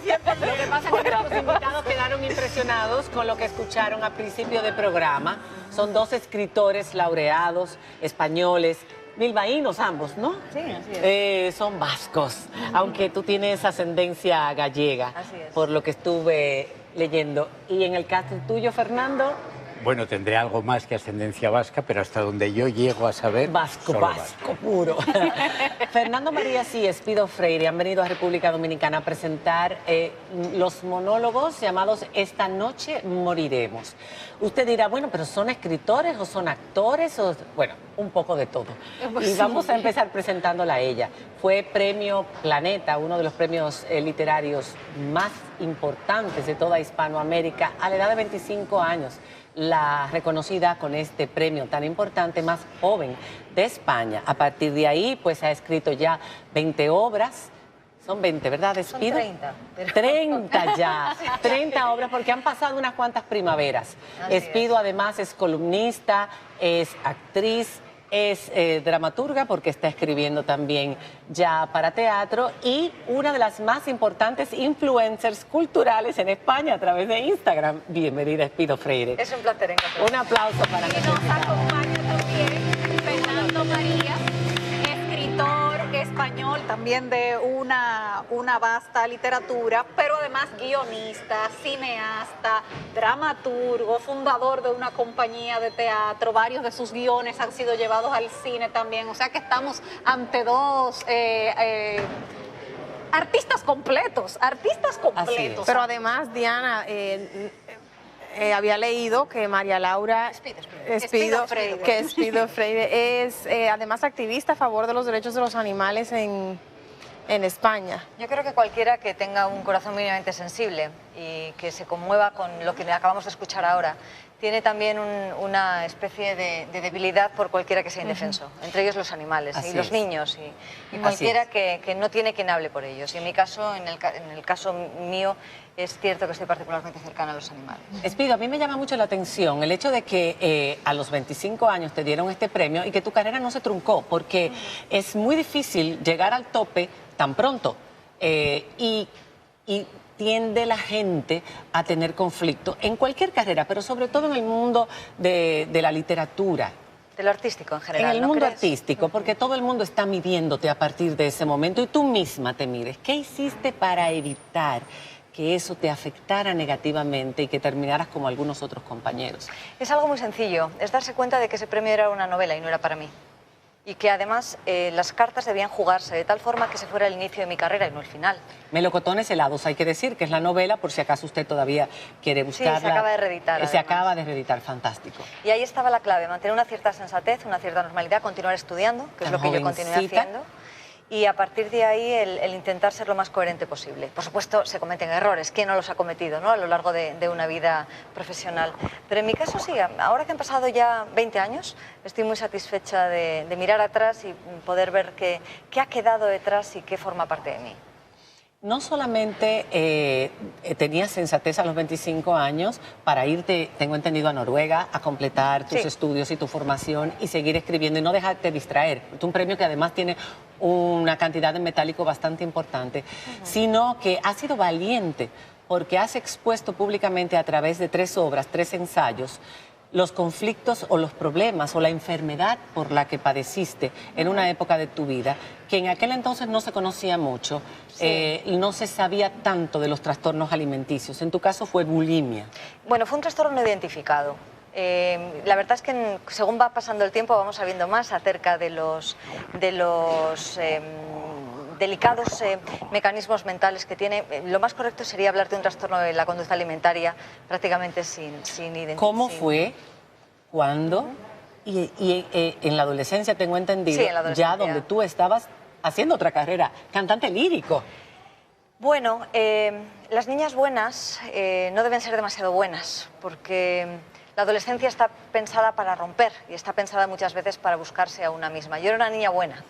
Lo que pasa es que nuestros invitados quedaron impresionados con lo que escucharon al principio del programa. Son dos escritores laureados españoles, bilbaínos ambos, ¿no? Sí, así es. Son vascos, aunque tú tienes ascendencia gallega, Así es. por lo que estuve leyendo. Y en el caso tuyo, Fernando, Bueno, tendré algo más que ascendencia vasca, pero hasta donde yo llego a saber... vasco, solo vasco puro. Fernando Marías y Espido Freire han venido a República Dominicana a presentar los monólogos llamados Esta noche moriremos. Usted dirá, bueno, pero ¿son escritores o son actores? O, bueno, un poco de todo. Y vamos a empezar presentándola a ella. Fue Premio Planeta, uno de los premios literarios más importantes de toda Hispanoamérica, a la edad de 25 años. La reconocida con este premio tan importante, más joven de España. A partir de ahí, pues ha escrito ya 20 obras. Son 20, ¿verdad, Espido? Son 30. Pero... 30 ya, 30 obras, porque han pasado unas cuantas primaveras. Así Espido además es columnista, es actriz, es dramaturga porque está escribiendo también ya para teatro y una de las más importantes influencers culturales en España a través de Instagram. Bienvenida, Espido Freire. Es un placer encontrarnos. Un aplauso para Y nuestro nos invitado. acompaña también Fernando Marías, escritor español, también de una vasta literatura, pero además guionista, cineasta, dramaturgo, fundador de una compañía de teatro. Varios de sus guiones han sido llevados al cine también. O sea que estamos ante dos... artistas completos, Pero además, Diana, había leído que María Laura Espido Freire. que Espido Freire es además activista a favor de los derechos de los animales en España. Yo creo que cualquiera que tenga un corazón mínimamente sensible y que se conmueva con lo que acabamos de escuchar ahora, tiene también una especie de debilidad por cualquiera que sea indefenso, entre ellos los animales y los niños y cualquiera que no tiene quien hable por ellos. Y en mi caso, en el caso mío, es cierto que estoy particularmente cercana a los animales. Espido, a mí me llama mucho la atención el hecho de que a los 25 años te dieron este premio y que tu carrera no se truncó, porque es muy difícil llegar al tope tan pronto y tiende la gente a tener conflicto en cualquier carrera, pero sobre todo en el mundo de la literatura. De lo artístico en general, En el ¿no mundo crees? artístico, porque todo el mundo está midiéndote a partir de ese momento y tú misma te mides. ¿Qué hiciste para evitar que eso te afectara negativamente y que terminaras como algunos otros compañeros? Es algo muy sencillo, es darse cuenta de que ese premio era una novela y no era para mí. Y que además las cartas debían jugarse de tal forma que se fuera el inicio de mi carrera y no el final. Melocotones helados, hay que decir que es la novela, por si acaso usted todavía quiere buscarla. Sí, se acaba de reeditar. Se además. acaba de reeditar, fantástico. Y ahí estaba la clave, mantener una cierta sensatez, una cierta normalidad, continuar estudiando, que es Tan lo que yo continué jovencita. haciendo. Y a partir de ahí el intentar ser lo más coherente posible. Por supuesto, se cometen errores. ¿Quién no los ha cometido, ¿no? A lo largo de una vida profesional? Pero en mi caso sí, ahora que han pasado ya 20 años, estoy muy satisfecha de mirar atrás y poder ver qué ha quedado detrás y qué forma parte de mí. No solamente tenías sensatez a los 25 años para irte, tengo entendido, a Noruega a completar tus estudios y tu formación y seguir escribiendo y no dejarte distraer. Es un premio que además tiene una cantidad de metálico bastante importante, sino que has sido valiente porque has expuesto públicamente a través de 3 obras, 3 ensayos, los conflictos o los problemas o la enfermedad por la que padeciste en una época de tu vida, que en aquel entonces no se conocía mucho, no se sabía tanto de los trastornos alimenticios. En tu caso fue bulimia. Bueno, fue un trastorno no identificado. La verdad es que según va pasando el tiempo vamos sabiendo más acerca de los delicados mecanismos mentales que tiene. Lo más correcto sería hablar de un trastorno de la conducta alimentaria prácticamente sin identificar. ¿Cómo fue? ¿Cuándo? Y en la adolescencia tengo entendido, Sí, en la adolescencia. ya donde tú estabas haciendo otra carrera, cantante lírico. Bueno, las niñas buenas no deben ser demasiado buenas, porque la adolescencia está pensada para romper y está pensada muchas veces para buscarse a una misma. Yo era una niña buena.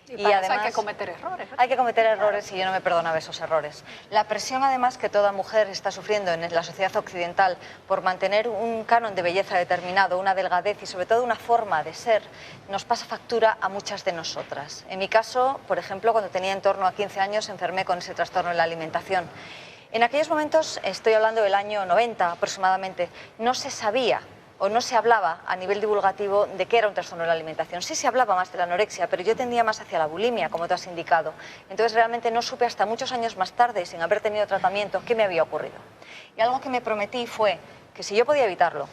Y para eso hay que cometer errores. Hay que cometer errores y yo no me perdonaba esos errores. La presión, además, que toda mujer está sufriendo en la sociedad occidental por mantener un canon de belleza determinado, una delgadez y sobre todo una forma de ser, nos pasa factura a muchas de nosotras. En mi caso, por ejemplo, cuando tenía en torno a 15 años, enfermé con ese trastorno en la alimentación. En aquellos momentos, estoy hablando del año 90 aproximadamente, no se sabía o no se hablaba a nivel divulgativo de qué era un trastorno de la alimentación. Sí se hablaba más de la anorexia, pero yo tendía más hacia la bulimia, como tú has indicado. Entonces realmente no supe hasta muchos años más tarde, sin haber tenido tratamiento, qué me había ocurrido. Y algo que me prometí fue que si yo podía evitarlo,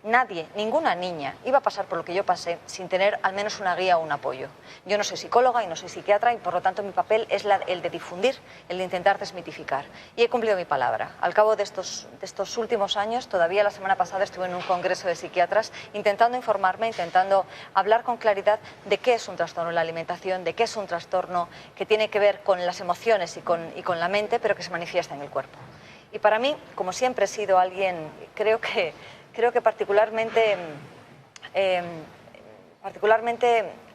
nadie, ninguna niña, iba a pasar por lo que yo pasé sin tener al menos una guía o un apoyo. Yo no soy psicóloga y no soy psiquiatra y por lo tanto mi papel es el de difundir, el de intentar desmitificar. Y he cumplido mi palabra. Al cabo de estos últimos años, todavía la semana pasada estuve en un congreso de psiquiatras intentando informarme, intentando hablar con claridad de qué es un trastorno de la alimentación, de qué es un trastorno que tiene que ver con las emociones y con la mente, pero que se manifiesta en el cuerpo. Y para mí, como siempre he sido alguien, creo que particularmente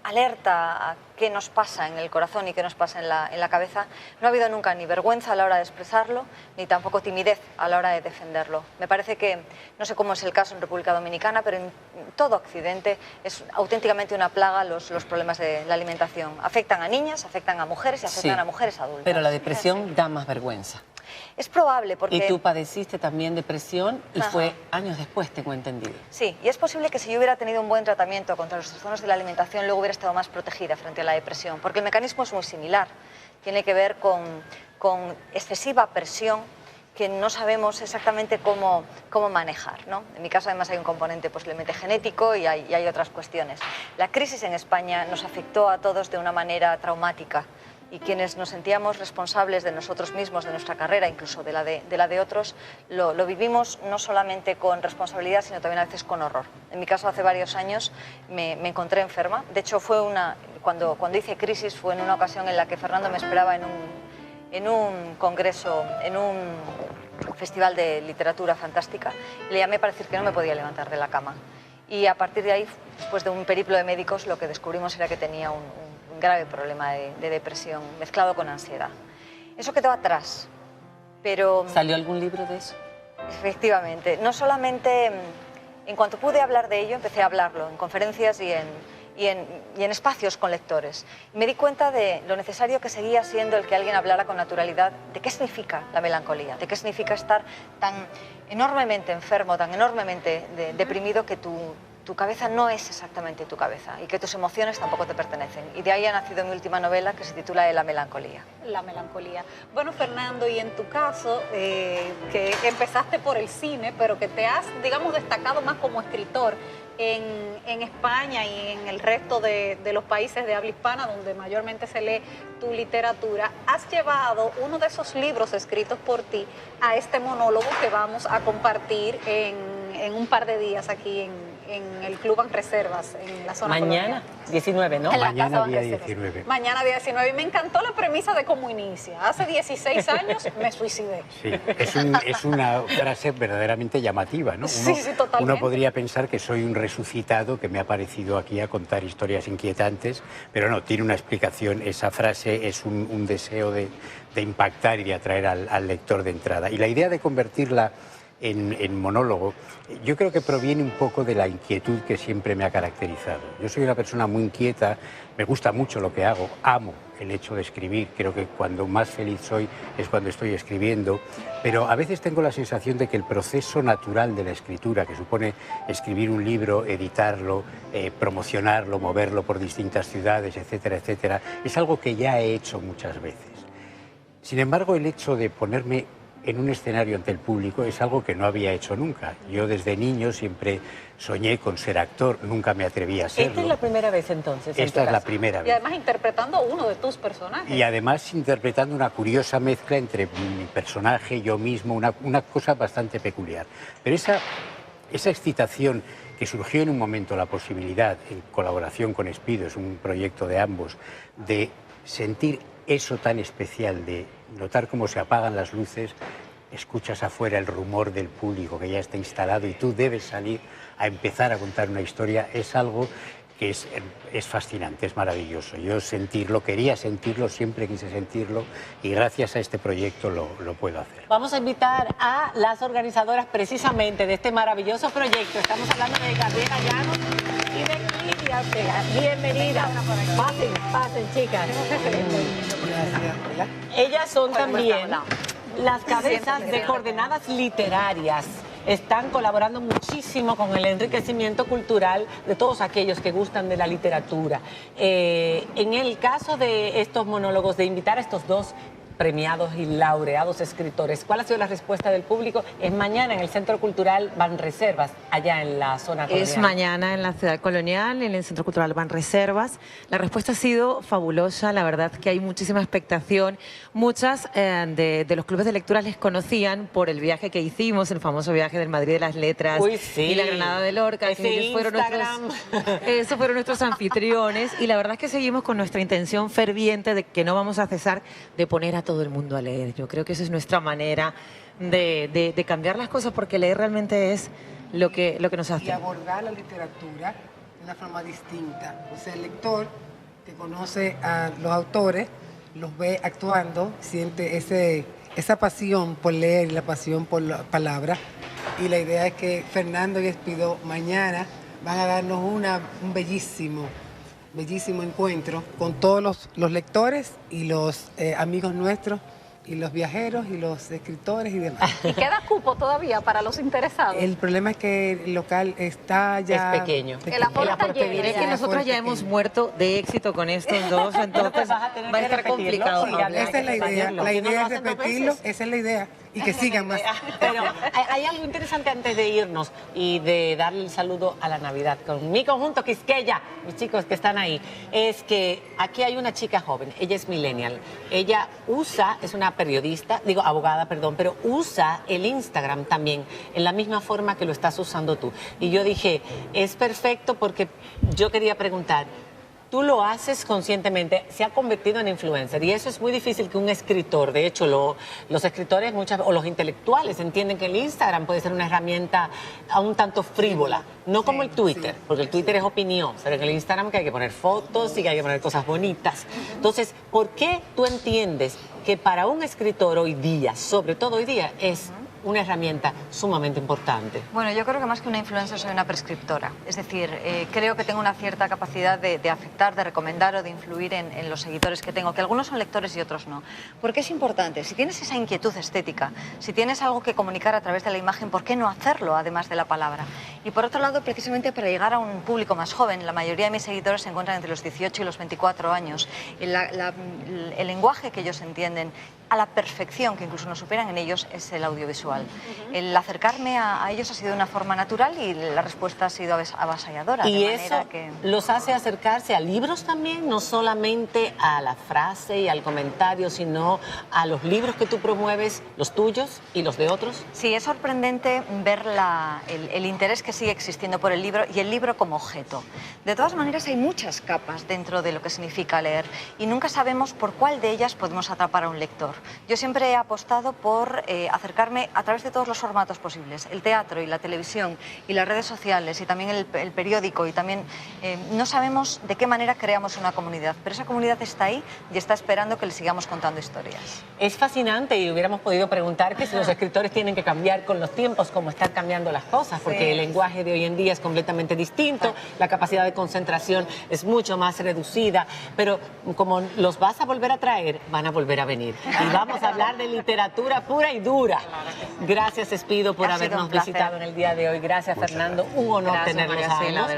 alerta a qué nos pasa en el corazón y qué nos pasa en la cabeza, no ha habido nunca ni vergüenza a la hora de expresarlo, ni tampoco timidez a la hora de defenderlo. Me parece que, no sé cómo es el caso en República Dominicana, pero en todo Occidente es auténticamente una plaga los problemas de la alimentación. Afectan a niñas, afectan a mujeres y afectan a mujeres adultas. Pero la depresión da más vergüenza. Es probable porque... Y tú padeciste también depresión y Ajá. fue años después, tengo entendido. Sí, y es posible que si yo hubiera tenido un buen tratamiento contra los trastornos de la alimentación, luego hubiera estado más protegida frente a la depresión, porque el mecanismo es muy similar. Tiene que ver con excesiva presión que no sabemos exactamente cómo manejar, ¿no? En mi caso además hay un componente posiblemente genético y hay otras cuestiones. La crisis en España nos afectó a todos de una manera traumática. Y quienes nos sentíamos responsables de nosotros mismos, de nuestra carrera, incluso de la de otros, lo vivimos no solamente con responsabilidad, sino también a veces con horror. En mi caso, hace varios años me encontré enferma. De hecho, cuando hice Crisis fue en una ocasión en la que Fernando me esperaba en un congreso, en un festival de literatura fantástica. Le llamé para decir que no me podía levantar de la cama. Y a partir de ahí, después de un periplo de médicos, lo que descubrimos era que tenía un grave problema de depresión mezclado con ansiedad. Eso quedó atrás, pero... ¿Salió algún libro de eso? Efectivamente. No solamente... En cuanto pude hablar de ello, empecé a hablarlo en conferencias y en espacios con lectores. Y me di cuenta de lo necesario que seguía siendo el que alguien hablara con naturalidad de qué significa la melancolía, de qué significa estar tan enormemente enfermo, tan enormemente deprimido que tu cabeza no es exactamente tu cabeza y que tus emociones tampoco te pertenecen. Y de ahí ha nacido mi última novela que se titula La melancolía. La melancolía. Bueno, Fernando, y en tu caso, que empezaste por el cine, pero que te has, digamos, destacado más como escritor en España y en el resto de los países de habla hispana, donde mayormente se lee tu literatura, has llevado uno de esos libros escritos por ti a este monólogo que vamos a compartir en un par de días aquí en el Club Banreservas, en la zona Mañana, 19, ¿no? En la Mañana Casa día Banreservas. 19. Mañana día 19. Y me encantó la premisa de cómo inicia. Hace 16 años me suicidé. Sí, es una frase verdaderamente llamativa, ¿no? Sí, totalmente. Uno podría pensar que soy un resucitado que me ha aparecido aquí a contar historias inquietantes, pero no, tiene una explicación. Esa frase es un deseo de impactar y de atraer al lector de entrada. Y la idea de convertirla en monólogo, yo creo que proviene un poco de la inquietud que siempre me ha caracterizado. Yo soy una persona muy inquieta, me gusta mucho lo que hago, amo el hecho de escribir, creo que cuando más feliz soy es cuando estoy escribiendo, pero a veces tengo la sensación de que el proceso natural de la escritura, que supone escribir un libro, editarlo, promocionarlo, moverlo por distintas ciudades, etcétera, etcétera, es algo que ya he hecho muchas veces. Sin embargo, el hecho de ponerme en un escenario ante el público es algo que no había hecho nunca. Yo desde niño siempre soñé con ser actor, nunca me atreví a serlo. ¿Esta es la primera vez entonces? Esta es la primera Y vez. además interpretando uno de tus personajes. Y además interpretando una curiosa mezcla entre mi personaje, yo mismo, una cosa bastante peculiar. Pero esa excitación que surgió en un momento, la posibilidad, en colaboración con Espido, es un proyecto de ambos, de sentir eso tan especial, de notar cómo se apagan las luces, escuchas afuera el rumor del público que ya está instalado y tú debes salir a empezar a contar una historia, es algo que es fascinante, es maravilloso. Yo quería sentirlo, siempre quise sentirlo y gracias a este proyecto lo puedo hacer. Vamos a invitar a las organizadoras precisamente de este maravilloso proyecto. Estamos hablando de Gabriela Llanos y de Lidia Ortega. Bienvenidas. Pasen, chicas. Ellas son también Las cabezas de coordenadas literarias están colaborando muchísimo con el enriquecimiento cultural de todos aquellos que gustan de la literatura. En el caso de estos monólogos, de invitar a estos dos premiados y laureados escritores, ¿cuál ha sido la respuesta del público? Es mañana en el Centro Cultural Banreservas, allá en la zona colonial. Es mañana en la ciudad colonial, en el Centro Cultural Banreservas. La respuesta ha sido fabulosa, la verdad que hay muchísima expectación. Muchas de los clubes de lectura les conocían por el viaje que hicimos, el famoso viaje del Madrid de las Letras. Uy, sí. Y la Granada de Lorca. Ese Que ellos esos fueron nuestros anfitriones, y la verdad es que seguimos con nuestra intención ferviente de que no vamos a cesar de poner a todo el mundo a leer. Yo creo que esa es nuestra manera de cambiar las cosas, porque leer realmente es lo que nos hace. Y abordar la literatura de una forma distinta. O sea, el lector que conoce a los autores, los ve actuando, siente esa pasión por leer y la pasión por la palabra. Y la idea es que Fernando y Espido mañana van a darnos un bellísimo encuentro con todos los lectores y los amigos nuestros y los viajeros y los escritores y demás. ¿Y queda cupo todavía para los interesados? El problema es que el local está ya... Es pequeño. El aforo está lleno. Diré que nosotros ya hemos muerto de éxito con estos dos, entonces vas a tener va a que estar repetirlo. complicado. Sí, hablar. Esa es la idea. La Si no idea lo es hacen dos repetirlo, veces. esa es la idea. Y que sigan más. Pero hay algo interesante antes de irnos y de darle el saludo a la Navidad con mi conjunto Quisqueya, mis chicos que están ahí, es que aquí hay una chica joven, ella es millennial, ella es una periodista, abogada, perdón, pero usa el Instagram también en la misma forma que lo estás usando tú. Y yo dije, es perfecto, porque yo quería preguntar, tú lo haces conscientemente, se ha convertido en influencer, y eso es muy difícil que un escritor, de hecho los escritores o los intelectuales entienden que el Instagram puede ser una herramienta a un tanto frívola, no como el Twitter, porque el Twitter es opinión, pero en el Instagram que hay que poner fotos y que hay que poner cosas bonitas. Entonces, ¿por qué tú entiendes que para un escritor hoy día, sobre todo hoy día, es una herramienta sumamente importante? Bueno, yo creo que más que una influencer soy una prescriptora. Es decir, creo que tengo una cierta capacidad de afectar, de recomendar o de influir en los seguidores que tengo, que algunos son lectores y otros no. Porque es importante, si tienes esa inquietud estética, si tienes algo que comunicar a través de la imagen, ¿por qué no hacerlo además de la palabra? Y por otro lado, precisamente para llegar a un público más joven, la mayoría de mis seguidores se encuentran entre los 18 y los 24 años. El lenguaje que ellos entienden a la perfección, que incluso nos superan en ellos, es el audiovisual. El acercarme a ellos ha sido de una forma natural y la respuesta ha sido avasalladora. Y de eso manera que... los hace acercarse a libros también, no solamente a la frase y al comentario, sino a los libros que tú promueves, los tuyos y los de otros. Sí, es sorprendente ver el interés que sigue existiendo por el libro y el libro como objeto. De todas maneras, hay muchas capas dentro de lo que significa leer y nunca sabemos por cuál de ellas podemos atrapar a un lector. Yo siempre he apostado por acercarme a través de todos los formatos posibles, el teatro y la televisión y las redes sociales y también el periódico, y también no sabemos de qué manera creamos una comunidad, pero esa comunidad está ahí y está esperando que le sigamos contando historias. Es fascinante, y hubiéramos podido preguntar que si los escritores tienen que cambiar con los tiempos, cómo están cambiando las cosas, porque el lenguaje de hoy en día es completamente distinto, la capacidad de concentración es mucho más reducida, pero como los vas a volver a traer, van a volver a venir. Y vamos a hablar de literatura pura y dura. Gracias, Espido, por Ha sido un habernos placer. visitado en el día de hoy. Gracias, Fernando. Un honor Gracias, tenerlos María a Cela, ambos.